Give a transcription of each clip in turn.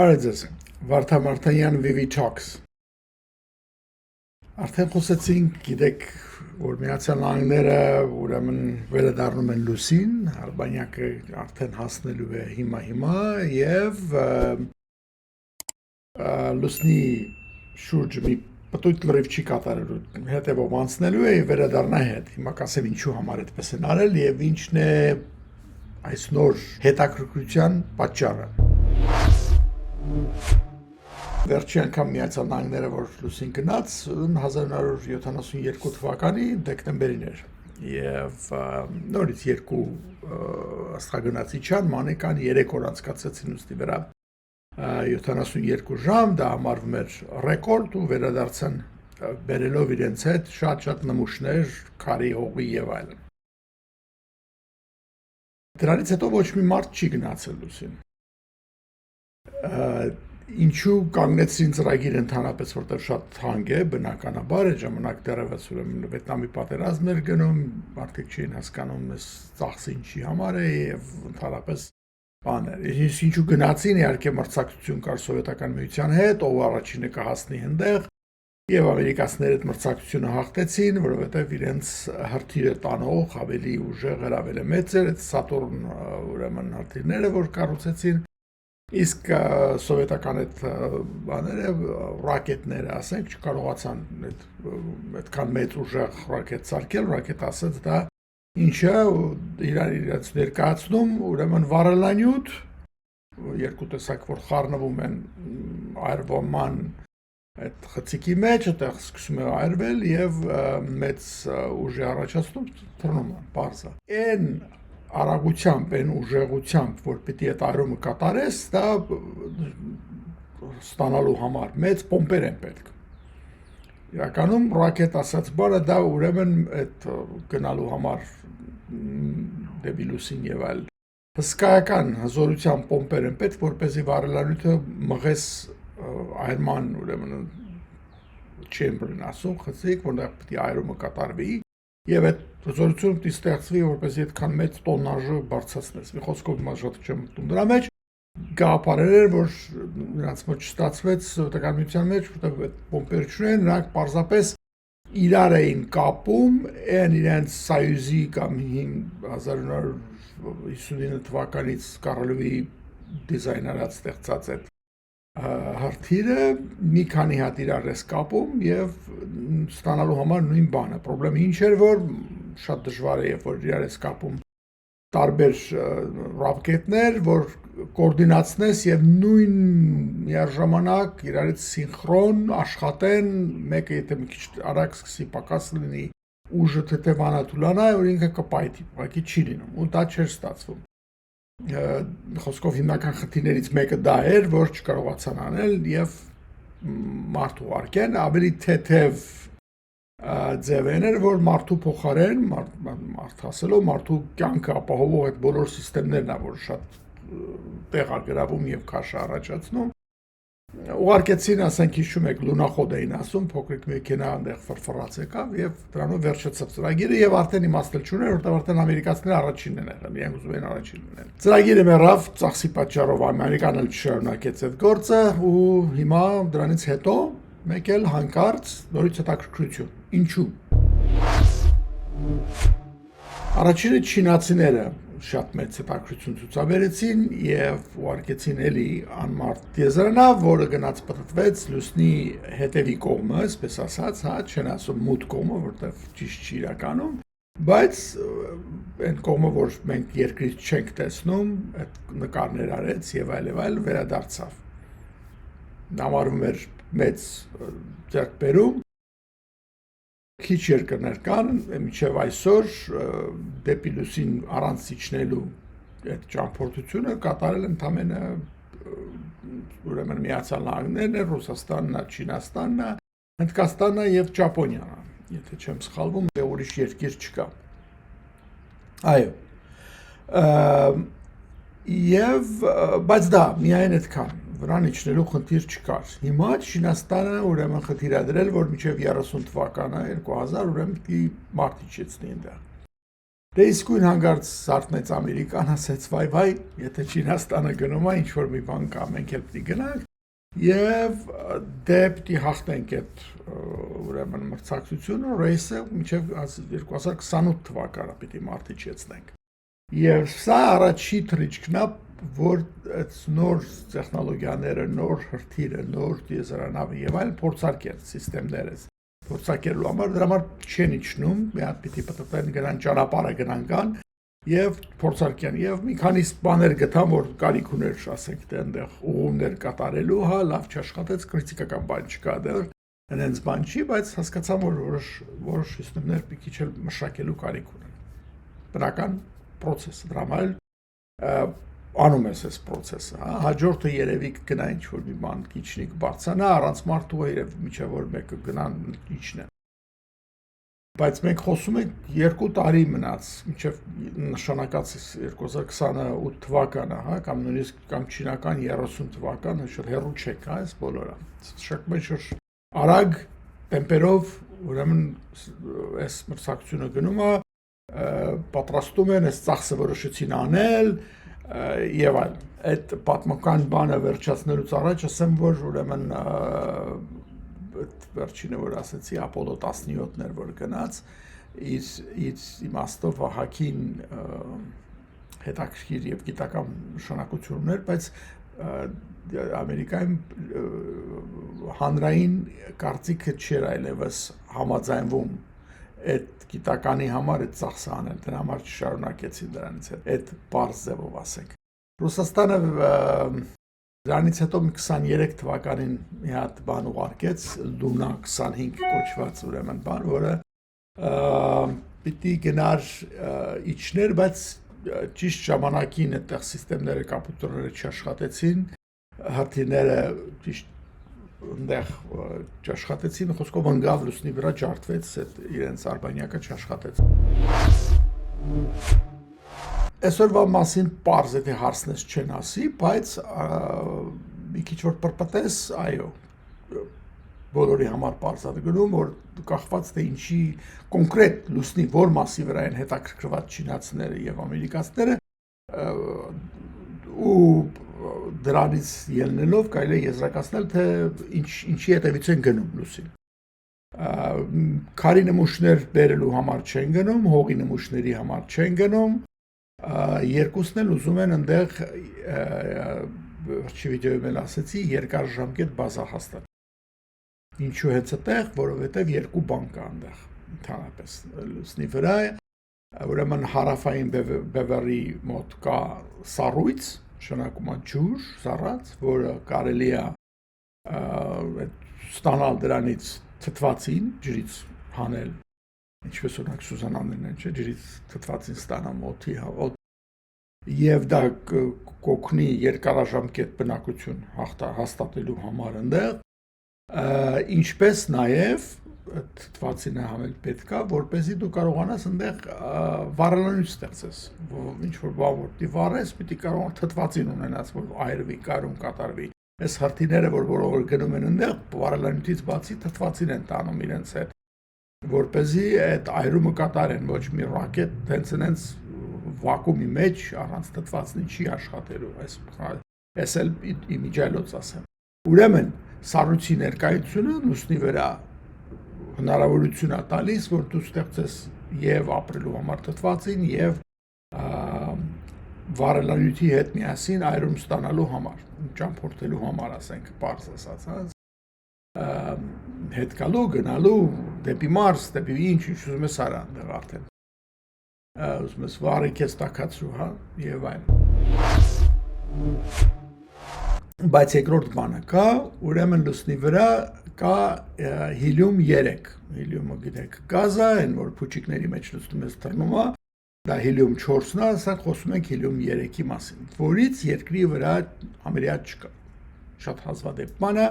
Բարեձեզ, Վարդամարտանյան VV Talks։ Արդեն խոսեցինք, գիտեք, որ Միացյալ Նահանգները ուրեմն վերադառնում են լուսին, Ալբանիակը արդեն հասնելու է հիմա եւ լուսնի շուրջը մի պտույտ լրիվ չի կատարելու, հետևով անցնելու է եւ վերադառնա հետ։ Հիմա կասեմ ինչու համար այդպես են արել եւ ինչն է այս նոր հետաքրքրության պատճառը։ Վերջի անգամ Միացյալ Նահանգները որ լուսին գնաց 1972 թվականի դեկտեմբերին էր եւ նորից երկու աստղագնացի չան մանեկան 3 օր անցկացրեցին ուստի վրա 72 ժամ դա համարվում էր ռեկորդ ու վերադարձան բերելով իրենց հետ շատ նմուշներ քարի հողի եւ այլն դրանից հետո ոչ մի մարդ չի գնացել լուսին Ինչու կանգնեցին ծրագիր ընդհանրապես որտեղ շատ թանկ է բնականաբար այդ ժամանակ դեռևս ուրեմն Վիետնամի պատերազմն էր գնում մարդիկ չէին հասկանում այս ծախսը ինչի համար է եւ ընդհանրապես բաներ ինչու գնացին իհարկե մրցակցություն կար սովետական միության հետ ով առաջինը կհասնի այնտեղ եւ ամերիկացիները այդ մրցակցությունը հաղթեցին որովհետեւ իրենց հրթիռը տանող ավելի ուժեղ էր ավելի մեծ էր այդ Սատուրն ուրեմն հրթիռները որ կառուցեցին Իսկ սովետական այդ բաները ռակետները, ասենք, չկարողացան այդքան մեծ ուժեղ ռակետ սարքել, ռակետ ասած դա ինչը իրենց ներկայացնում, ուրեմն վառելանյութ, երկու տեսակ որ խառնվում են այրվման այդ խցիկի մեջ, այդտեղ սկսում է այրվել եւ մեծ ուժի առաջացնում թռնում են, պարզ է։ Այն արագությամբ, այն ուժեղությամբ, որ պիտի այդ այրումը կատարես, դա ստանալու համար մեծ պոմպեր են պետք։ Իրականում ռակետ ասած բանը դա ուրեմն այդ գնալու համար դեպի լուսին եւ այլ հսկայական հզորության պոմպեր են պետք, որպեսզի վառելանյութը մղես այրման ուրեմն chamber-ն ասում, խցիկ, որտեղ պիտի այրումը կատարվի Եվ այդ հզորությունը պիտի ստեղծվի, որպեսզի այդքան մեծ տոննաժը բարձրացնես։ Մի խոսքով հիմա շատ չեմ մտնում դրա մեջ, գաղափարներ էր, որ նրանց մոտ չստացվեց սովետական միության մեջ, որտեղ այդ պոմպերը չունեն, նրանք պարզապես իրար էին կապում, այն իրենց Սոյուզի կամ 1959 թվականից Կարլովի դիզայներած ստեղծած այդ հրթիռը մի քանի հատ իրար ես կապում եւ ստանալու համար նույն բանը։ Պրոբլեմը ինչ էր, որ շատ դժվար է, երբ որ իրար ես կապում տարբեր ռակետներ, որ կոորդինացնես եւ նույն միաժամանակ իրարից սինխրոն աշխատեն, մեկը եթե մի քիչ արագ սկսի պակաս լինի, ուժը թեթևանա թուլանա, որ ինքը կպայթի, ուղղակի չի լինում, ու դա չէր ստացվում։ Խոսքով հիմնական խնդիրներից մեկը դա էր, որ չկարողացան անել եւ մարդու արկեն ավելի թեթև ձևն էր, որ մարդու փոխարեն մարդ հասելով մարդու կյանքը ապահովող այդ բոլոր համակարգերն ա, որ շատ տեղ գրավում եւ քաշ առաջացնում Ուղարկեցին, ասենք հիշում եք, լունախոդ էին ասում, փոքրիկ մեքենա այնտեղ ֆրֆռաց եկավ եւ դրանով վերջացավ ծրագիրը եւ արդեն իմաստել չուներ, որտեղ արդեն ամերիկացիները առաջինն են եղել, իրենք ուզում են առաջինն լինել։ Ծրագիրը մեռավ, ծախսի պատճառով ամերիկան էլ չշարունակեց այդ գործը ու հիմա դրանից հետո մեկ էլ հանկարծ նորից հետաքրքրություն։ Ինչու։ Առաջինը չինացիները շատ մեծ հետաքրքրություն ցուցաբերեցին եւ ուղարկեցին էլի անմարդ տիեզերանավ, որը գնաց պատտվեց լուսնի հետևի կողմը, այսպես ասած, հա, չեն ասում մութ կողմը, որտեղ ճիշտ չի իրականում, բայց այն կողմը, որ մենք երկրից չենք տեսնում, այդ նկարներ արեց եւ այլ վերադարձավ։ Համարվում էր մեծ ձեռքբերում Քիչ երկրներ կան, մինչև այսօր դեպի լուսին առանց իջնելու այդ ճամփորդությունը կատարել ընդամենը ուրեմն Միացյալ Նահանգներն են, Ռուսաստանն է, Չինաստանն է, Հնդկաստանն է եւ Ճապոնիան է, եթե չեմ սխալվում, ուրիշ երկիր չկա։ Այո։ Բայց դա միայն այդքան վրան իջնելու խնդիր չկար։ Հիմա Չինաստանը ուրեմն խնդիր ա դրել, որ մինչև 30 թվականը 2000 ուրեմն պիտի մարդ իջեցնի այնտեղ։ Դե իսկույն հանգարց զարթնեց Ամերիկան, ասեց վայ, եթե Չինաստանը գնում է, ինչ-որ մի բան կա, մենք էլ պիտի գնանք, և դե պիտի հաղթենք այդ ուրեմն մրցակցությունը, ռեյսը մինչև 2028 թվականը պիտի մարտիչեցնենք։ Եվ սա առաջի թռիչքն է, որ այդ նոր տեխնոլոգիաները, նոր հրթիռը, նոր տիեզերանավը եւ այլն փորձարկել սիստեմները փորձարկելու համար դրա համար չեն իջնում, մի հատ պիտի պատտեն գնան ճանապարհը գնան կան եւ փորձարկեն եւ մի քանի բաներ գտան, որ կարիք ուներ, ասենք, դե այնտեղ ուղումներ կատարելու, հա, լավ չաշխատեց, քրիտիկական բան չկա դեռ, այնց բան չի, բայց հասկացան, որ որոշ սիստեմներ մի քիչ էլ մշակելու կարիք ունեն։ Բնական process դրամալ անում ես այս process-ը, հա, հաջորդը երևի կգնա ինչ-որ մի բան քիչնի կբարձանա, առանց մարդու երև միջև որ մեկը գնան իջնեն։ Բայց մենք խոսում ենք 2 տարի մնաց, մինչև նշանակած 2028 թվականը, հա, կամ նույնիսկ կամ չինական 30 թվականը, շուտ հեռու չեք, հա, այս բոլորը։ Շատ մեծ արագ տեմպերով, ուրեմն այս մրցակցությունը գնում է, պատրաստում են, այս ծախսը որոշեցին անել եւ այլն։ Այդ պատմական բանը վերջացնելուց առաջ ասեմ, որ ուրեմն վերջինը որ ասեցի Ապոլո 17-ն էր որ գնաց, իր իմաստով Վահագին հետաքրքիր եւ գիտական նշանակություն ուներ, բայց Ամերիկայում հանրային կարծիքը չէր այլևս համաձայնվում այդ գիտականի համար այդ ծախսը անել, դրա համար չշարունակեցին դրանից հետ, այդ բարձ ձևով ասենք։ Ռուսաստանը դրանից հետո 23 թվականին մի հատ բան ուղարկեց, Լունա 25 կոչված ուրեմն բան, որը պիտի գնար իջներ, բայց ճիշտ ժամանակին այդտեղ սիստեմները, կոմպյուտերները չաշխատեցին, հրթիռները ճիշտ այնտեղ չաշխատեցին, խոսքով ընկավ լուսնի վրա ջարդվեց, այդ իրենց արբանյակը չաշխատեց։ Այսօրվա մասին պարզ է թե հարցնես չեն ասի, բայց մի քիչ որ պրպտես, այո, բոլորի համար պարզ է գնում, որ կախված թե ինչի կոնկրետ լուսնի որ մասի վրա են հետաքրքրված չինացիները եւ ամերիկացիները ու դրանից ելնելով կարելի է եզրակացնել, թե ինչի հետևից են գնում լուսին։ Քարի նմուշներ բերելու համար չեն գնում, հողի նմուշների համար չեն գնում, երկուսն էլ ուզում են այնտեղ վերջի վիդեոյում էլ ասեցի, երկարաժամկետ բազա հաստատ։ Ինչու հենց այդտեղ, որովհետև երկու բան կա այնտեղ ընդհանրապես լուսնի վրա, ուրեմն հարավային բևեռի մոտ կա սառույց, նշանակում է ջուր, սառած, որը կարելի է ստանալ դրանից թթվածին, ջրից հանել, ինչպես օրինակ Սուզանաներն են, չէ, ջրից թթվածին ստանամ օդի, եւ դա կօգնի երկարաժամկետ բնակություն հաստատելու համար այնտեղ, ինչպես նաեւ թթվածինը համել պետք է, որպեսզի դու կարողանաս այնտեղ վառելանյութ ստեղծես, ինչ որ բան որ դի վառես, պիտի կարողանաս թթվածին ունենաս, որ այրվի, կարում կատարվի։ Այս հրթիռները, որ բոլորը գնում են այնտեղ, վառելանյութից բացի թթվածին են տանում իրենց հետ, որպեսզի այդ այրումը կատարեն, ոչ մի ռակետ տենց վակուումի մեջ առանց թթվածնի չի աշխատելու, այս էլ իմիջիայլոց ասեմ։ Ուրեմն սառույցի ներկայությունը լուսնի վրա հնարավորություն է տալիս, որ դու ստեղծես եւ ապրելու համար թթվածին եւ վառելանյութի հետ միասին այրում ստանալու համար, ճամփորդելու համար, ասենք, պարզ ասած, հետ գալու, գնալու, դեպի Մարս, դեպի ինչ ուզում ես արա այնտեղ արդեն։ Ուզում ես վառի քեզ տաքացու, հա, եւ այլն։ Բայց երկրորդ բանը կա, ուրեմն լուսնի վրա կա հիլիում 3, հիլիումը գիտեք գազ է, այն որ փուչիկների մեջ լուսնում ես թռնում է, դա հիլիում 4-ն է, ասա խոսում ենք հիլիում 3-ի մասին, որից երկրի վրա ամերիատ չկա, շատ հազվադեպ բան է,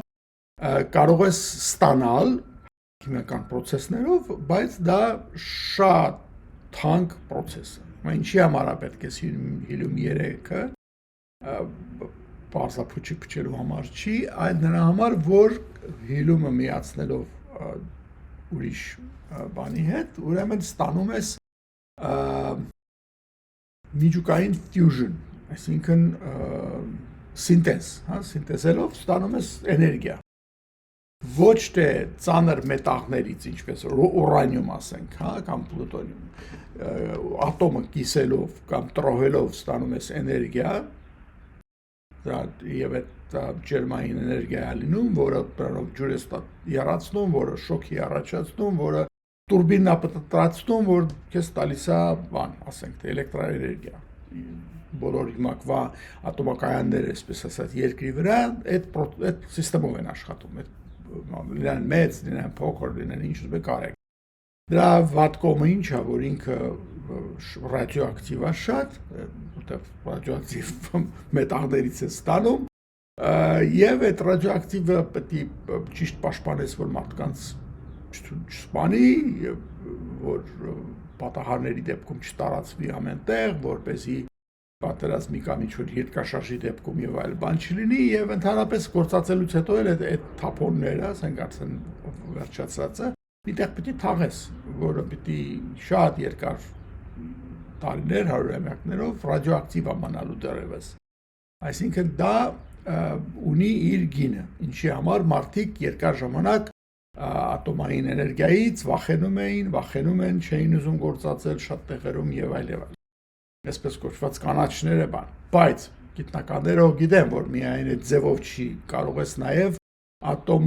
կարող ես ստանալ քիմիական պրոցեսներով, բայց դա շատ թանկ պրոցես է, ինչի համար է պետք է հիլիում 3-ը, պարզափուչի փչելու համար չի, այլ նրա համար, որ հիլիումը միացնելով ուրիշ բանի հետ, ուրեմն ստանում ես միջուկային fusion, այսինքն սինտեզ, սինտեզելով ստանում ես էներգիա։ Ոչ թե ծանր մետաղներից, ինչպես ուրանիում ասենք, կամ պլուտոնիում, ատոմը կիսելով կամ տրոհելով ստանում ես էներգիա, եւ այդ ջերմային էներգիա է լինում, որը դրանով ջուր է եռացնում, որը շոկի առաջացնում, որը տուրբինն է պատրաստում, որ քեզ տալիս է բան, ասենք թե էլեկտրաէներգիա։ Բոլոր հիմակվա ատոմակայանները, այսպես ասած, երկրի վրա այդ սիստեմով են աշխատում, լինեն մեծ, լինեն փոքր, լինեն ինչ ուզում եք արեք։ Դրա վատ կողմը ինչ է, որ ինքը ռադիոակտիվ է շատ, որտեղ ռադիոակտիվ մետաղներից է ստանում, եւ այդ ռադիոակտիվը պետք է ճիշտ պաշտպանես, որ մարդկանց չսպանի, որ պատահարների դեպքում չտարածվի ամենտեղ, որպեսզի պատերազմի կամ ինչ-որ երկրաշարժի դեպքում եւ այլ բան չլինի եւ ընդհանրապես գործածելուց հետո էլ այդ թափոնները, ասենք արդեն վերջացածը, միտեղ պիտի թաղես, որը պիտի շատ երկար տարիներ, հարյուրամյակներով ռադիոակտիվ ամանալու դեռևս։ Այսինքն դա ունի իր գինը, ինչի համար մարդիկ երկար ժամանակ ատոմային էներգիայից վախենում են, չէին ուզում գործածել շատ տեղերում եւ այլ եւ այլ։ Այսպես կոչված կանաչները բան, բայց գիտնականները գիտեն, որ միայն այդ ձևով չի, կարող ես նաև ատոմ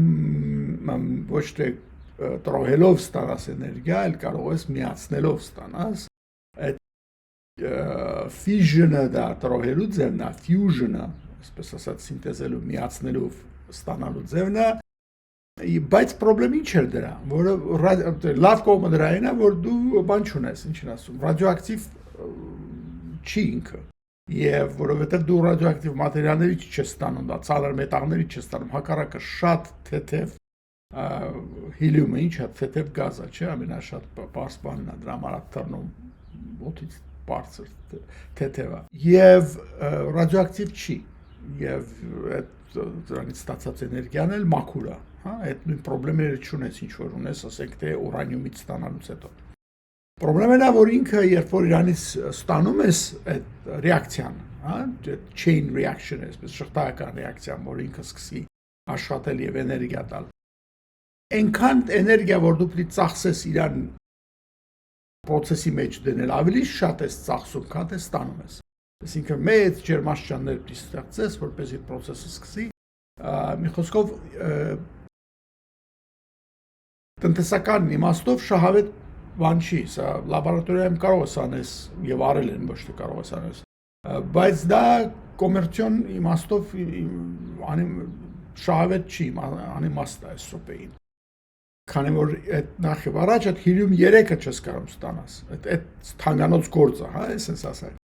ոչ թե տրոհելով ստանաս էներգիա, այլ կարող ես միացնելով ստանաս, այդ fusion-ը դա տրոհելու ձևն է, fusion-ը, այսպես ասած սինտեզելու, միացնելով ստանալու ձևն է, բայց պրոբլեմ ինչ էր դրա, որը լավ կողմը դրային է, որ դու բան չունես, ինչ են ասում, ռադիոակտիվ չի ինքը, եւ որովհետեւ դու ռադիոակտիվ մատերիալներից չես ստանում, դա ծանր մետաղներից չես ստանում, հակառակը շատ թեթև հելիումը ինչա թեթև գազ է, չէ՞, ամենաշատ պարզ բանն է, դրա համար աթռնում օդից բարձր թեթև է, եւ ռադիոակտիվ չի, եւ այդ դրանից ստացած էներգիան էլ մաքուր է, այդ նույն պրոբլեմները չունես, ինչ որ ունես, ասենք թե ուրանիումից ստանալուց հետո։ Պրոբլեմն է, որ ինքը երբ որ իրանից ստանում ես այդ ռեակցիան, chain reaction, այսպես շղթայական ռեակցիան, որ ինքը սկսի աշխատել եւ էներգիա տալ։ Այնքան էներգիա, որ դու պետք է ծախսես իրան process-ի մեջ դնել, ավելի շատ ես ծախսում, քան թե ստանում ես։ Այսինքն մեծ ջերմաստիճաններ պետք է ստեղծես, որպեսզի process-ը սկսի։ Մի խոսքով տնտեսական իմաստով շահավետ բան չի, սա լաբորատորիայում կարող ես անես եւ արել են, ոչ թե կարող ես անես, բայց դա կոմերցիոն իմաստով շահավետ չի, անիմաստ է սոպեին։ Քանի որ այդ նախ եւ առաջ այդ հելիում 3-ը չես կարող ստանաս, այդ թանկանոց գործը, այսպես ասած։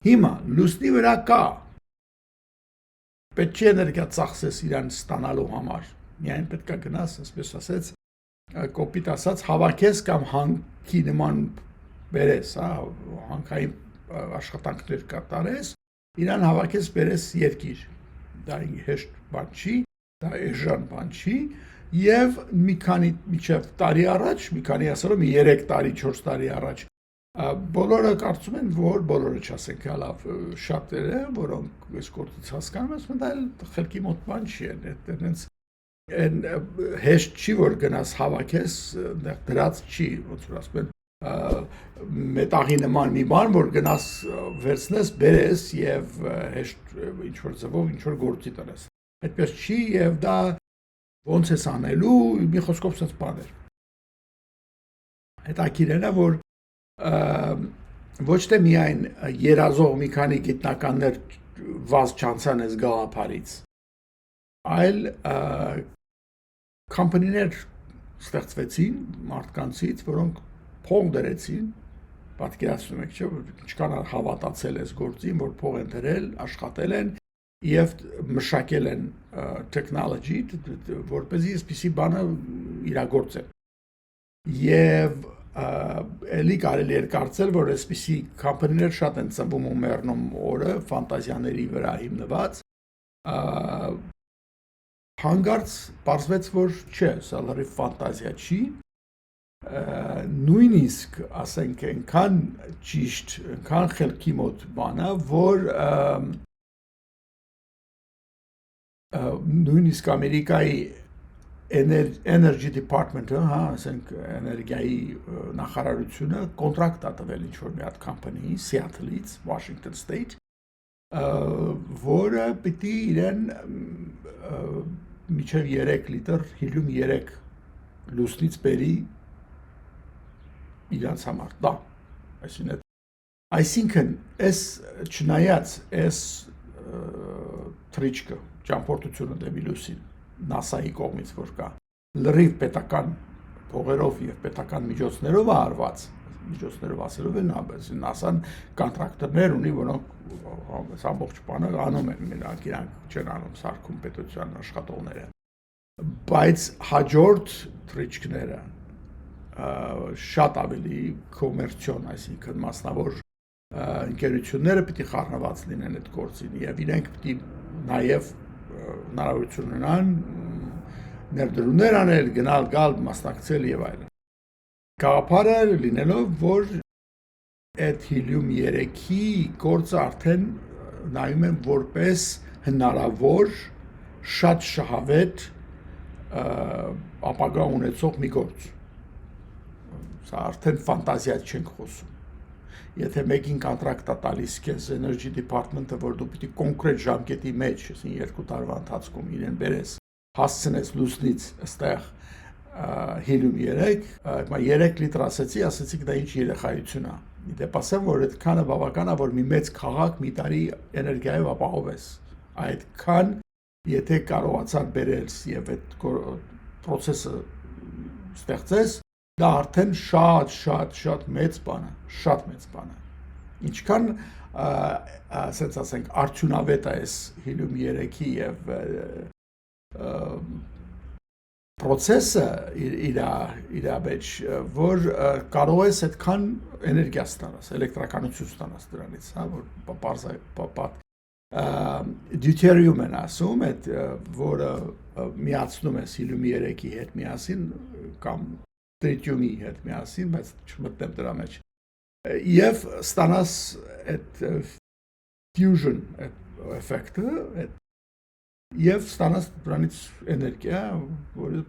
Հիմա լուսնի վրա կա, պետք չի էներգիա ծախսես իրան ստանալու համար, միայն պետք է գնաս, այսպես ասած, կոպիտ ասած հավաքես կամ հանքի նման բերես, հանքային աշխատանքներ կատարես, իրան հավաքես բերես երկիր, դա հեշտ բան չի, դա էժան բան չի, եւ մի քանի միջև տարի առաջ, մի քանի ասելով 3 տարի, 4 տարի առաջ, բոլորը կարծում են, որ բոլորը չասենք, լավ, շատերը, որոնք այս գործից հասկանում են, դա խելքի մոտ բան չի, այդտեղից հեշտ չի, որ գնաս հավաքես, դրած չի, ոնց որ ասում են, մետաղի նման մի բան, որ գնաս վերցնես, բերես եւ հեշտ ինչ-որ ձևով ինչ-որ գործի տնես։ Այդպես չի եւ դա ոնց ես անելու, մի խոսքով sense բաներ։ Հետաքրքիրն է, որ ոչ թե միայն երազող մի քանի գիտնականներ վազ չանցան այս գաղափարից, այլ կամպանիներ ստեղծվեցին մարդկանցից, որոնք փող դրեցին, պատկերացնում եք, չէ՞, ինչքան հավատացել այս գործին, որ փող են դրել, աշխատել են եւ մշակել են technology, որպեսզի այսպիսի բանը իրագործեն։ Եվ էլի կարելի էր կարծել, որ այսպիսի կամպանիներ շատ են ծնվում ու մեռնում օրը ֆանտազիաների վրա հիմնված, հանգարց պարզվեց, որ չէ, սա լրիվ ֆանտազիա չի, նույնիսկ ասենք այնքան ճիշտ, այնքան խելքի մոտ բանը, որ նույնիսկ Ամերիկայի Energy Department-ը, հա, ասենք էներգիայի նախարարությունը կոնտրակտ է տվել ինչ-որ մի հատ company Seattle-ից, Washington State, որը պիտի իրեն միջև 3 լիտր հիլիում 3 լուսնից բերի իրանց համար, դա, այսինքն, այս չնայած, այս թրիչկը, ճամփորդությունը դեպի լուսին, NASA-ի կողմից որ կա, լրիվ պետական փողերով եւ պետական միջոցներով արված, միջոցներով ասելով են, NASA-ն կոնտրակտորներ ունի, որոնք ամբողջ բանը անում են, նրանք չեն անում սարքում պետության աշխատողները, բայց հաջորդ թրիչկները շատ ավելի կոմերցիոն, այսինքն մասնավոր ընկերությունները պիտի խառնված լինեն այդ գործին եւ իրենք պիտի նաեւ հնարավորություն ունենան ներդրումներ անել, գնալ, գալ, մասնակցել եւ այլն։ Գաղափարը լինելով, որ այդ հիլիում 3-ի գործը արդեն նայում են որպես հնարավոր շատ շահավետ ապագա ունեցող մի գործ։ Սա արդեն ֆանտազիա չենք խոսում։ Եթե մեկին կոնտրակտ է տալիս քեզ Energy Department-ը, որ դու պիտի կոնկրետ ժամկետի մեջ, այսինքն 2 տարվա ընթացքում իրեն բերես, հասցնես լուսնից այստեղ հիլիում 3, 3 լիտր ասեցիք դա ինչ երեխայություն է։ Դեպ ասեմ, որ այդքանը բավական է, որ մի մեծ քաղաք մի տարի էներգիայով ապահովես։ Այդքան եթե կարողացար բերել եւ այդ process-ը ստեղծես, դա արդեն շատ մեծ բան է, շատ մեծ բան է։ Ինչքան ասենց ասենք արդյունավետ է այս հիլիում 3-ի եւ process-ը իր մեջ, որ կարող ես այդքան էներգիա ստանաս, էլեկտրականություն ստանաս դրանից, հա, որ դյութերիում են ասում, այդ որը միացնում ես հիլիում 3-ի հետ միասին կամ տրիտիումի հետ միասին, բայց չմտնեմ դրա մեջ։ Եվ ստանաս այդ fusion էֆեկտը, եւ ստանաս դրանից էներգիա, որը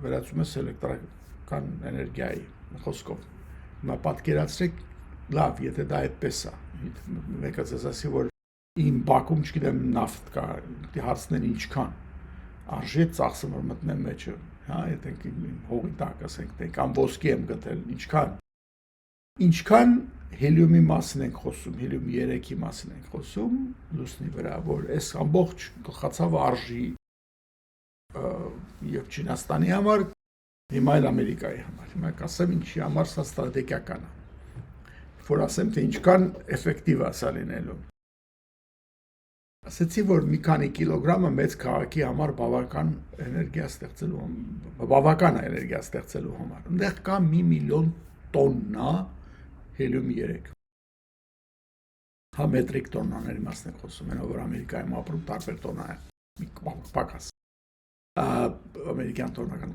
վերածում ես էլեկտրական էներգիայի խոսքով։ Հիմա պատկերացրեք, լավ, եթե դա այդպես է, մեկը ձեզ ասի, որ իմ բակում, չգիտեմ, նավթ կա, հարցնեն ինչքան, արժե ծախսը որ մտնեմ մեջը, հա, եթե հողի տակ ասենք, կամ ոսկի եմ գտել, ինչքան հելիումի մասին ենք խոսում, հելիում 3-ի մասին ենք խոսում, լուսնի վրա, որ այս ամբողջ գլխացավը արժի եւ Չինաստանի համար, հիմա էլ Ամերիկայի համար, հիմա կասեմ ինչի համար սա ստրատեգիական է, որ ասեմ, թե ինչքան էֆեկտիվ է սա լինելու։ Ասեցի, որ մի քանի կիլոգրամը մեծ քաղաքի համար բավական էներգիա ստեղծելու համար։ Այնտեղ կա 1 միլիոն տոննա հելիում 3։ Հա մետրիկ տոննաների մասն ենք խոսում, այնով որ Ամերիկայում ապրում տարբեր տոննա է, մի պակաս։ Ամերիկյան տոննական։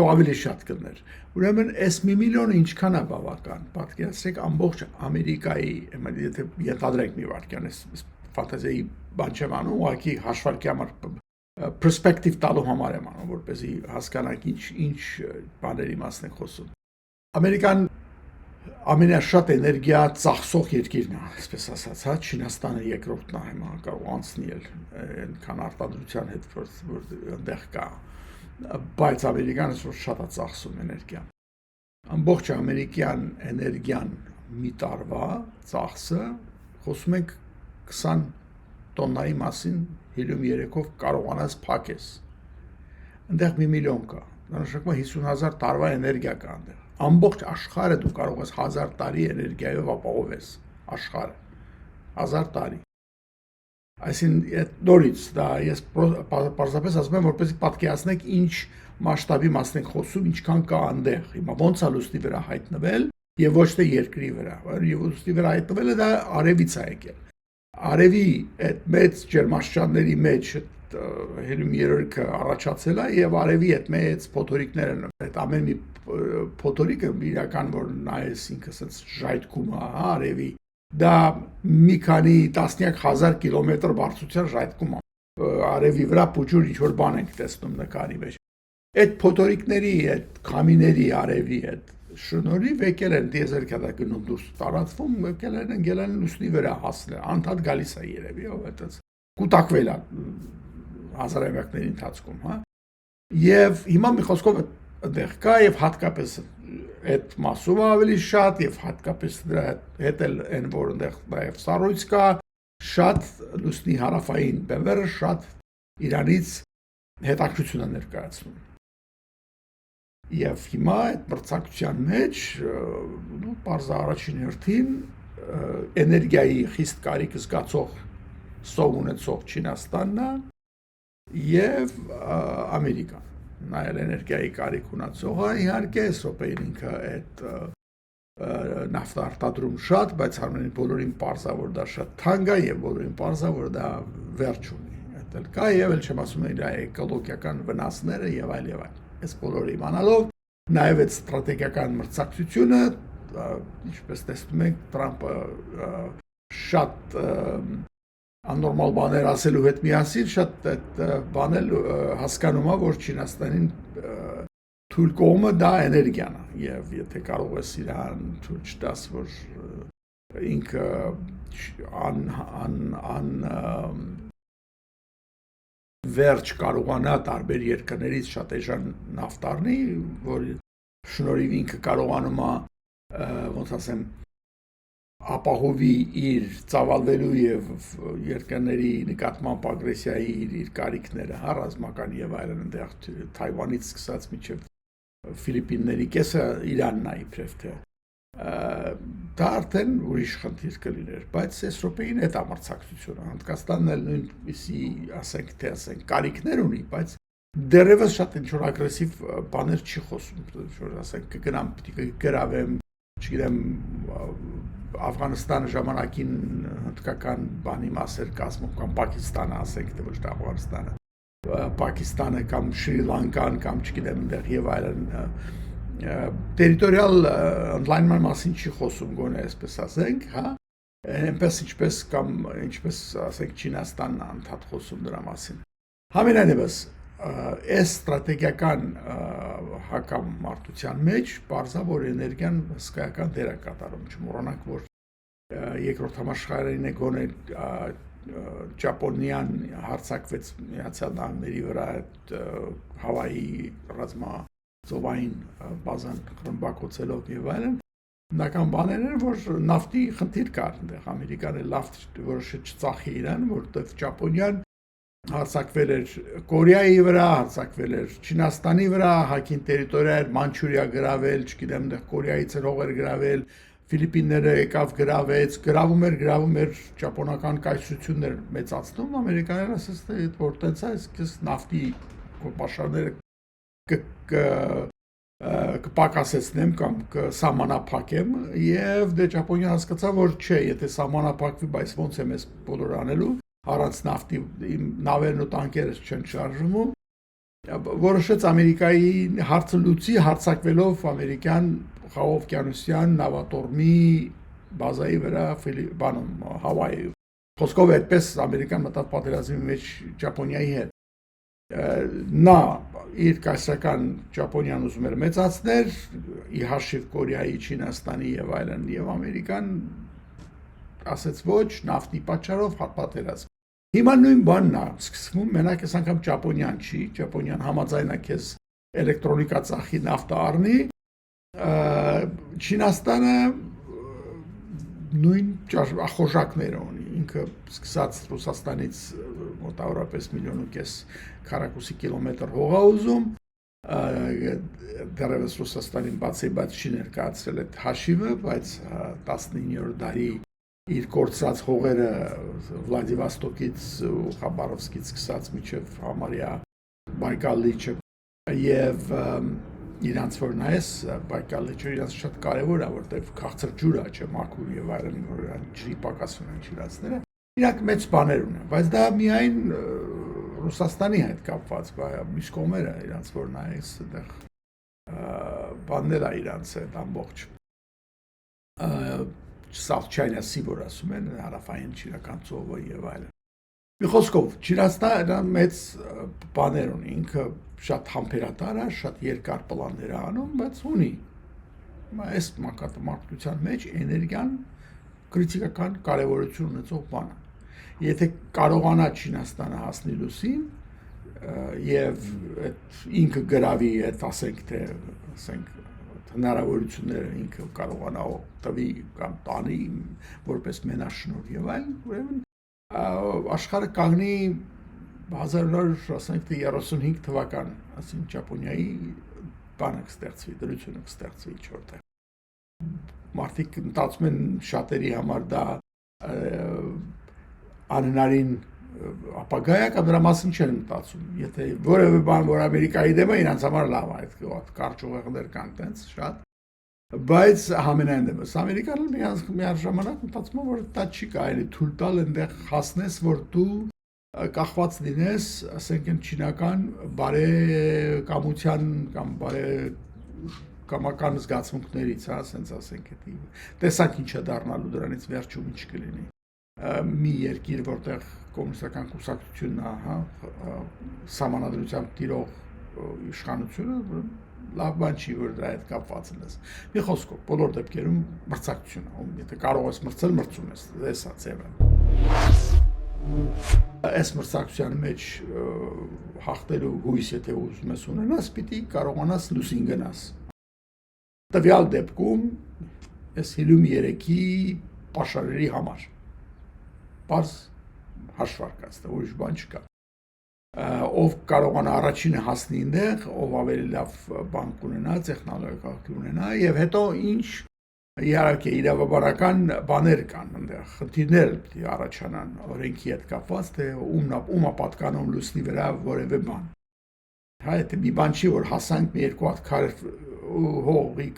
Ավելի շատ կներ։ Ուրեմն այս 1 միլիոնը ինչքան է բավական։ Պատկերացրեք ամբողջ Ամերիկայի, եթե ենթադրենք մի վայրկյան, ֆանտազիայի բան չեմ անում, ուղղակի հաշվարկի համար perspective տալու համար եմ անում, որպեսզի հասկանանք ինչ բաների մասն ենք խոսում։ Ամերիկան ամենաշատ էներգիա ծախսող երկիրն է, այսպես ասած, հա, Չինաստանը երկրորդն է հիմա կարող անցնել այնքան արտադրության հետ, որ այնտեղ կա, բայց Ամերիկանը շատ է ծախսում էներգիա։ Ամբողջ ամերիկյան էներգիան մի տարվա ծախսը խոսում ենք 20 տոննայի մասին հելիում 3-ով կարողանաս փակես։ Այնտեղ 1 միլիոն կա, դա նշանակում է 50,000 տարվա էներգիա կա այնտեղ։ Ամբողջ աշխարհը դու կարող ես 1000 տարի էներգիայով ապահովես, աշխարհը 1000 տարի։ Այսինքն նորից դա ես պարզապես ասում եմ, որպեսզի պատկերացնեք ինչ մասշտաբի մասին ենք խոսում, ինչքան կա այնտեղ։ Հիմա ոնց է լուսնի վրա հայտնվել եւ ոչ թե երկրի վրա, եւ լուսնի վրա հայտնվելը դա արևից է եկել։ Արևի այդ մեծ ջերմաշրջանների մեջ այդ հելիում երրորդը առաջացել է եւ արևի այդ մեծ փոթորիկներ են այդ ամեն մի փոթորիկը իրական որ նայես ինքը ասած ժայթքում է արևի դա մի քանի տասնյակ հազար կիլոմետր բարձրության ժայթքում է արևի վրա փոճուր ինչ որ բան ենք տեսնում նկարի մեջ այդ փոթորիկների այդ քամիների արևի այդ շնորհիվ եկել են դիեզերքադա գնում դուրս տարածվում եկել են ընկել են լուսնի վրա հասնել անդադ գալիս է երևի ով այդպես կուտակվել է հազարամյակների ընթացքում հա եւ հիմա մի խոսքով այդտեղ կա եւ հատկապես այդ մասում ավելի շատ եւ հատկապես դրա հետ էլ այն որ այնտեղ նաեւ սառույց կա շատ լուսնի հարավային բևերը շատ Իրանից հետաքրություն են ներկայացնում Եվ հիմա այդ մրցակցության մեջ պարզ առաջին հերթին էներգիայի խիստ կարիք զգացող սով ունեցող Չինաստանն է եւ Ամերիկան նայել էներգիայի կարիք ունեցողը իհարկե սոպեին ինքը այդ նավթ արտադրում շատ բայց համենայն բոլորին պարզ է որ դա շատ թանկ է եւ բոլորին պարզ է որ դա վերջ ունի այդ էլ կա եւ էլ չեմ ասում իր էկոլոգիական վնասները եւ այլ Այս բոլորը իմանալով նաև այդ ստրատեգիական մրցակցությունը ինչպես տեսնում ենք Տրամպը շատ աննորմալ բաներ ասելու հետ միասին շատ այդ բանել հասկանում է որ Չինաստանին թույլ կողմը դա էներգիան է եւ եթե կարող ես իրան թույլ չտաս որ ինքը վերջ կարողանա տարբեր երկրներից շատ էժան նավթ առնի, որ շնորհիվ ինքը կարողանում է ոնց ասեմ ապահովի իր ծավալվելու եւ երկրների նկատմամբ ագրեսիայի իր կարիքները, հա ռազմական եւ այլն այնտեղ Թայվանից սկսած մինչեւ Ֆիլիպինների կեսը Իրանն է իբրև թե դա արդեն ուրիշ խնդիր կլիներ, բայց Եվրոպային հետ ամրցակցությունը Հնդկաստանն էլ նույնպիսի ասենք թե ասենք կարիքներ ունի, բայց դեռևս շատ ինչ որ ագրեսիվ բաներ չի խոսում, որ ասենք կգնամ պիտի գրավեմ, չգիտեմ Աֆղանստանը ժամանակին հնդկական բանի մասեր կազմում կամ Պակիստանը ասենք թե ոչ թե Աֆղանստանը, Պակիստանը կամ Շրի Լանկան կամ չգիտեմ այնտեղ եւ այլն տերիտորիալ ընդլայնման մասին չի խոսում գոնե այսպես ասենք, հա, այնպես ինչպես ասենք Չինաստանն է անդադ խոսում դրա մասին։ Համենայնիվս այս ստրատեգիական հակամարտության մեջ բարձա որ էներգիան հսկայական դեր է կատարում, չմոռանանք որ երկրորդ համաշխարհային է գոնե Ճապոնիան հարձակվեց Միացյալ Նահանգների վրա Հավայի ռազմա ծովային բազան խմբակոծելով եւ այլն հիմնական բաներն են որ նավթի խնդիր կար այնտեղ ամերիկան էլ նավթ որոշը չծախի իրան որտեղ Ճապոնիան հարձակվել էր Կորեայի վրա հարձակվել էր Չինաստանի վրա հակին տերիտորիա էր Մանչուրիա գրավել չգիտեմ այնտեղ Կորեայից էր հողեր գրավել Ֆիլիպինները եկավ գրավեց գրավում էր ճապոնական կայսրություններ մեծացնում ամերիկաները ասես թե որ տենց է այս նավթի պաշարները կպակասեցնեմ կամ կսահմանափակեմ եւ դե Ճապոնիան հասկացավ որ չէ եթե սահմանափակվի բայց ոնց է մեզ բոլոր անելու առանց նավթի նավերն ու տանկերը չեն շարժվում որոշեց Ամերիկայի հարցը լուծի հարձակվելով ամերիկյան խաղովկյանոսյան նավատորմի բազայի վրա Հավայի խոսքով այդպես ամերիկան մտավ պատերազմի մեջ Ճապոնիայի հետ նա իր կայսրական Ճապոնիան ուզում էր մեծացնել ի հաշիվ Կորեայի, Չինաստանի եւ այլն եւ Ամերիկան ասեց ոչ նավթի պատճառով պատերազմ հիմա նույն բանն է սկսվում մենակ այս անգամ Ճապոնիան չի Ճապոնիան համաձայն է քեզ էլեկտրոնիկա ծախի նավթը առնի Չինաստանը նույն ախորժակները ունի ինքը սկսած Ռուսաստանից մոտավորապես 1.5 միլիոն քառակուսի կիլոմետր հող է ուզում դեռևս Ռուսաստանին բացի չի ներկայացրել այդ հաշիվը բայց 19-րդ դարի իր կորցրած հողերը Վլադիվոստոկից ու Խաբարովսկից սկսած մինչև համարյա Բայկալ լիճը եւ իրանց որ նայես Բայկալ լիճը իրանց շատ կարեւոր է որտեղ քաղցր ջուր է չէ մաքուր եւ այլն որ ջրի պակաս ունեն իրանցները իրանք մեծ բաներ ունեն բայց դա միայն Ռուսաստանի հետ կապված, մյուս կողմերը իրանց որ նայես այդտեղ բաններ է իրանց այդ ամբողջ South China Sea որ ասում են հարավային չինական ծովը եւ այլն։ Մի խոսքով, Չինաստանը մեծ բաներ ունի, ինքը շատ համբերատար է, շատ երկար պլաններ է անում, բայց ունի։ Այս մակարդակության մեջ էներգիան քրիտիկական կարևորություն ունեցող բան է։ Եթե կարողանա Չինաստանը հասնել լուսին եւ այդ ինքը գրավի այդ ասենք հնարավորությունները ինքը կարողանա տվի կամ տանի որպես մենաշնորհ եւ այլն, ուրեմն աշխարհը կանգնի 1935 թվական, ասին Ճապոնիայի բանը կստեղծվի, դրությունը կստեղծվի չորտեղ։ Մարդիկ մտածում են շատերի համար դա անհնարին ապագա է կամ դրա մասին չեն մտածում։ Եթե որևէ բան որ Ամերիկայի դեմ է, իրանց համար լավ է, այդ կարճ ուղեղներ կան տենց շատ։ Բայց համենայն դեպս Ամերիկան միաժամանակ մտածում է որ դա չի կարելի թույլ տալ այնտեղ հասնես որ դու կախված լինես, ասենք են չինական բարեկամության կամ բարեկամական զգացմունքներից, հա, ասենց ասենք էդի։ Տեսակ ինչ է դառնալու դրանից վերջում ինչ կլինի։ Մի երկիր որտեղ կոմունիստական կուսակցությունն է, հա, սահմանադրությամբ տիրող իշխանությունը լավ բան չի որ դրա հետ կապված ես։ Մի խոսքով, բոլոր դեպքերում մրցակցություն է, եթե կարող ես մրցել, մրցում ես, էսա ձևը։ Այս մրցակցության մեջ հաղթելու հույս եթե ուզում ես ունենաս, պիտի կարողանաս լուսին գնաս։ Տվյալ դեպքում այս հիլիում 3-ի պաշարերի համար բարձ հաշվարկած, ուրիշ բան չկա։ Ով կարողանա առաջինը հասնի այնտեղ, ով ավելի լավ բան կունենա, տեխնոլոգիա ունենա եւ հետո ինչ իհարկե իրավաբանական բաներ կան այնտեղ, խնդիրներ պիտի առաջանան օրենքի հետ կապված, թե ումա պատկանում լուսնի վրա որևէ բան։ Հա, եթե մի բան չի որ հասանք մի երկու հատ քար հողի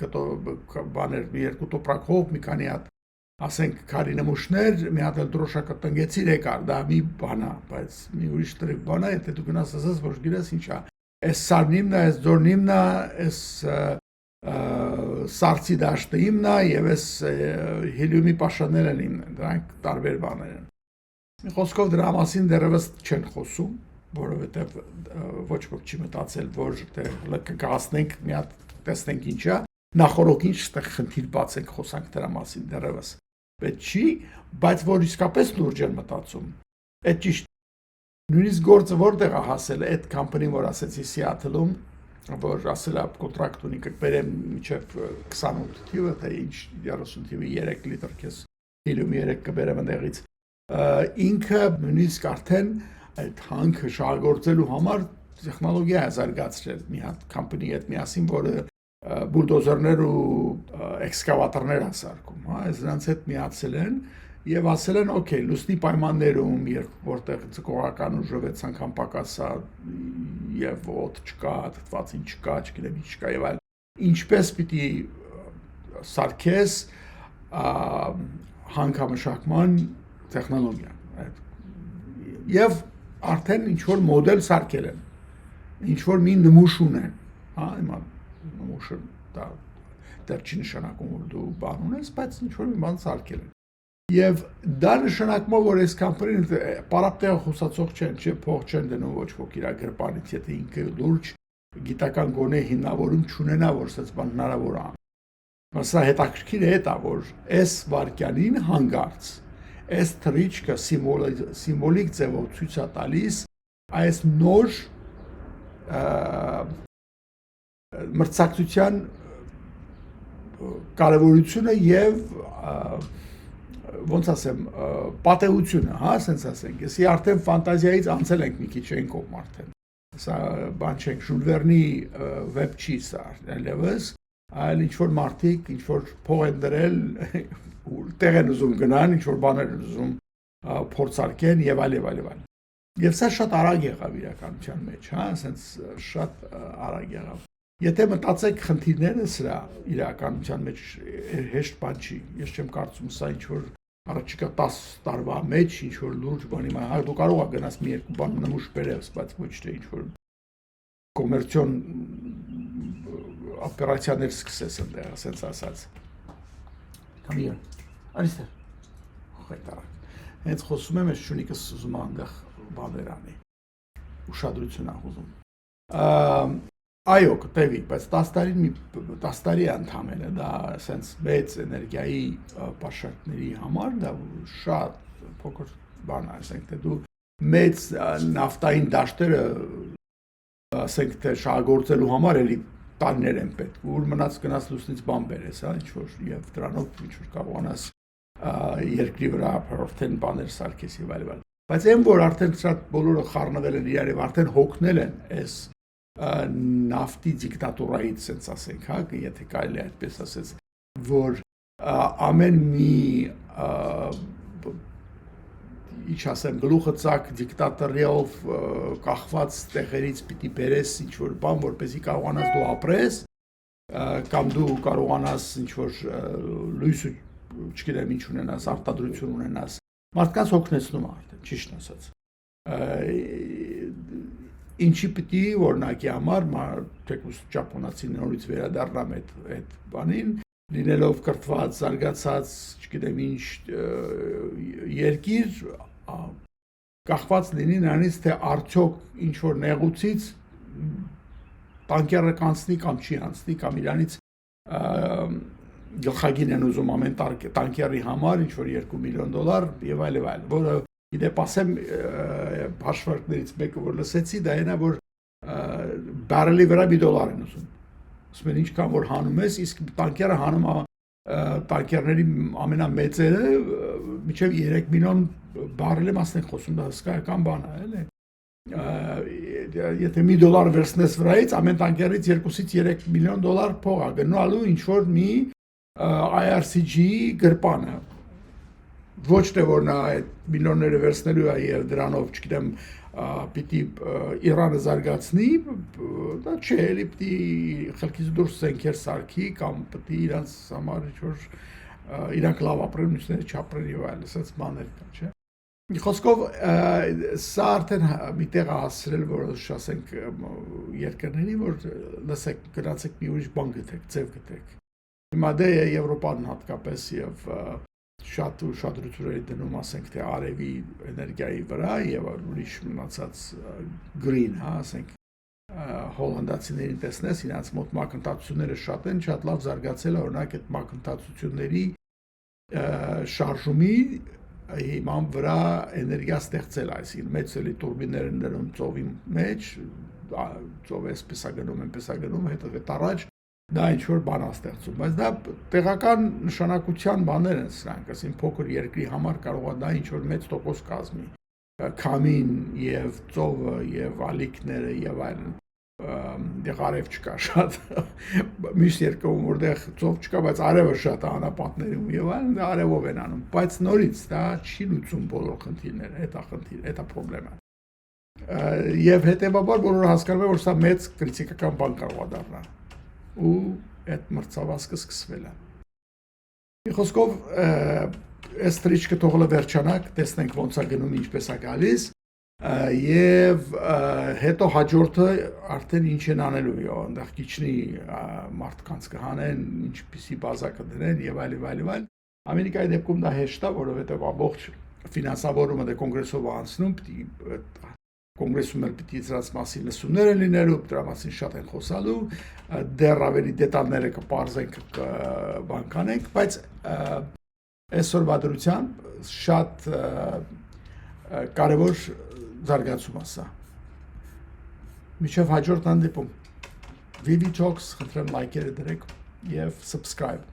բաներ, մի երկու տոպրակ հող, մի քանի հատ ասենք քարի նմուշներ, մի հատ էլ դրոշակը տնգեցիր եկար, դա մի բան է, բայց մի ուրիշ տրիկ բան է, եթե դու գնաս ասես, որ գիտես ինչ է, այս սարն է, այս ձորն է, այս սարցի դաշտը իմն է եւ այս հելիումի պաշարները իմն են, դրանք տարբեր բաներ են։ Մի խոսքով դրա մասին դեռևս չեն խոսում, որովհետեւ ոչ ոք չի մտածել, որ կգասնենք մի հատ տեսնենք ինչ է, նախորդ ինչ այդտեղ խնդիր բացենք, խոսանք դրա մասին դեռևս։ Պետք չի, բայց որ իսկապես լուրջ են մտածում։ Այդ ճիշտ։ Նույնիսկ գործը որտեղ է հասել այդ կամպանին, որ ասեցի Սիաթլում, որ ասել է կոնտրակտ ունի կբերեմ մինչև 28 թիվը, թե ինչ 30 թիվի 3 լիտր քեզ հելիում 3 կբերեմ այնտեղից։ Ինքը նույնիսկ արդեն այդ հանքը շահագործելու համար տեխնոլոգիա է զարգացրել մի հատ կամպանի հետ միասին, որը բուլդոզերներ ու էքսկավատորներ են սարքում, հա, այս նրանց հետ միացել են եւ ասել են, օքեյ, լուսնի պայմաններում, երբ որտեղ ցկողական ուժով է ցանկամ պակասա եւ ոտ չկա, դատվածին չկա, չգիտեմ ինչ չկա եւ այլ, ինչպես պիտի սարքես հանքամշակման տեխնոլոգիա եւ արդեն ինչ որ մոդել սարքել են, ինչ որ մի նմուշ ունեն, հա, հիմա նմուշը դա դեռ չի նշանակում որ դու բան ունես, բայց ինչ որ մի բան սարքել են։ Եվ դա նշանակում է որ այս կամպանին պարապտեղ խոսացող չեն, չէ, փող չեն դնում ոչ ոք իր գրպանից, եթե ինքը լուրջ գիտական գոնե հիմնավորում չունենա, որ ասած բան հնարավոր է։ Մասա հետաքրքիր է դա, որ այս վարկյանին հանգարց այս թրիչկը սիմվոլիկ ձևով ցույց է տալիս այս նոր մրցակցության կարևորությունը եւ ոնց ասեմ պատեհությունը, հա, ասենց ասենք, եսի արդեն ֆանտազիայից անցել ենք մի քիչ այն կողմ արդեն։ Սա բան չենք Ժուլ Վերնի վեբ չի սա այլևս, այլ ինչ որ մարդիկ, ինչ որ փող են դրել, տեղ են ուզում գնան, ինչ որ բաներ են ուզում փորձարկեն եւ այլ եւ այլ եւ այլ։ Եվ սա շատ արագ եղավ իրականության մեջ, հա, ասենց շատ արագ եղավ։ Եթե մտածեք խնդիրները սրա իրականության մեջ հեշտ բան չի, ես չեմ կարծում սա ինչ որ առաջիկա 10 տարվա մեջ ինչ որ լուրջ բանի մա դու կարող ես գնաս մի երկու բան նմուշ բերես, բայց ոչ թե ինչ որ կոմերցիոն օպերացիաներ սկսես այնտեղ, ասենց ասած։ Come here. Այստեղ։ Խայտարակ։ Հենց խոսում եմ, ես շունիկս ուզում այնտեղ բաներ անի։ Ուշադրություն եմ ուզում։ Այո, կտևի, բայց 10 տարի ընդամենը դա ասենց մեծ էներգիայի պաշարքների համար դա շատ փոքր բան է, ասենք թե դու մեծ նավթային դաշտերը ասենք թե շահագործելու համար էլի տարիներ են պետք, որ մնաց գնաց լուսնից բան բերես, հա, ինչ որ եւ դրանով ինչ որ կարողանաս երկրի վրա արդեն բաներ սարքես եւ այլն։ Բայց այն որ արդեն շատ բոլորը խառնվել են իրար եւ արդեն հոգնել են այս նավթի դիկտատորայից, ասենց ասենք, հա, եթե կարելի է այդպես ասած, որ ամեն մի ինչ ասեմ, գլուխը ցակ դիկտատորիով կախված տեղերից պիտի բերես ինչ որ բան, որպեսզի կարողանաս դու ապրես, կամ դու կարողանաս ինչ որ լույսը, չգիտեմ ինչ ունենաս, արտադրություն ունենաս, մարդկանց հոգնեցնում է արդեն, ճիշտ ասած։ Ինչի պիտի օրինակի համար թեկուզ ճապոնացին նորից վերադառնամ այդ բանին, լինելով կրթված, զարգացած, չգիտեմ ինչ երկիր, կախված լինի նրանից, թե արդյոք ինչ որ նեղուցից տանկերը կանցնի կամ չի անցնի, կամ իրանից գլխագին են ուզում ամեն տանկերի համար ինչ որ $2 միլիոն եւ այլ, որը իդեպ ասեմ հաշվարկներից մեկը որ լսեցի, դա այնա որ բարելի վրա $1 են ուզում։ Ասում են ինչքան որ հանում ես, իսկ տանկերը հանում տանկերների ամենամեծերը մինչև 3 միլիոն բարելի մասն են խոսում, դա հսկայական բան է, էլի։ Եթե $1 վերցնես վրայից, ամեն տանկերից 2-ից 3 միլիոն $, փող է գնալու ինչ որ մի IRCG գրպանը։ Ոչ թե որ նա այդ միլիոնները վերցնելու է եւ դրանով, չգիտեմ, պիտի Իրանը զարգացնի, դա չէ, էլի պիտի խելքից դուրս զենքեր սարքի կամ պիտի իրանց համար ինչ որ իրանք լավ ապրեն, մյուսները չապրեն եւ այլն, ասած բաներ կան, չէ։ Խոսքով սա արդեն մի տեղ հասցրել, որ ասենք երկրների, որ լսեք, գնացեք մի ուրիշ բան գտեք, ձև գտեք։ Հիմա դե Եվրոպան հատկապես եւ շատ ուշադրություն դնում, ասենք թե արևի էներգիայի վրա եւ ուրիշ մնացած green, հա, ասենք հոլանդացիներին տեսնես, իրancs մոտ մակընթացությունները շատ են, շատ լավ զարգացել է, օրինակ այդ մակընթացությունների շարժումի հիման վրա էներգիա ստեղծել, այսինքն մեծ էլի տուրբիններ են դնում ծովի մեջ, ծովը էսպես է գնում, այնպես է գնում, հետո առաջ դա ինչ որ բան է ստեղծում, բայց դա տեղական նշանակության բաներ են սրանք, ասին փոքր երկրի համար կարող է դա ինչ որ մեծ տոկոս կազմի։ Քամին եւ ծովը եւ ալիքները եւ այլն, դեղ արև չկա շատ, միշտ երկրում որտեղ ծով չկա, բայց արևը շատ է անապատներում եւ այլն, դա արևով են անում, բայց նորից դա չի լուծում բոլոր խնդիրները, դա խնդիրը, եւ հետեւաբար բոլորը հասկանում են, որ սա մեծ քրիտիկական բան կարող է դառնալ։ Ու այդ մրցավազքը սկսվել է։ Մի խոսքով այս տրիչքը թողել է վերջանակ, տեսնենք ոնց է գնում, ինչպես է գալիս, եւ հետո հաջորդը արդեն ինչ են անելու, այնտեղ քիչնի մարդկանց կհանեն, ինչպիսի բազա կդնեն եւ այլ։ Ամերիկայի դեպքում դա հեշտ է, որովհետեւ ամբողջ ֆինանսավորումը դե կոնգրեսով անցնում, Կոնգրեսում էլ պիտի դրանց մասին լսումներ են լինելու, դրա մասին շատ են խոսալու, դեռ ավելի դետալները կպարզենք, բան կանենք, բայց այսօրվա դրությամբ շատ կարևոր զարգացում է սա։ Մինչև հաջորդ հանդիպում։ VV Talks, խնդրեմ լայքերը դրեք եւ subscribe։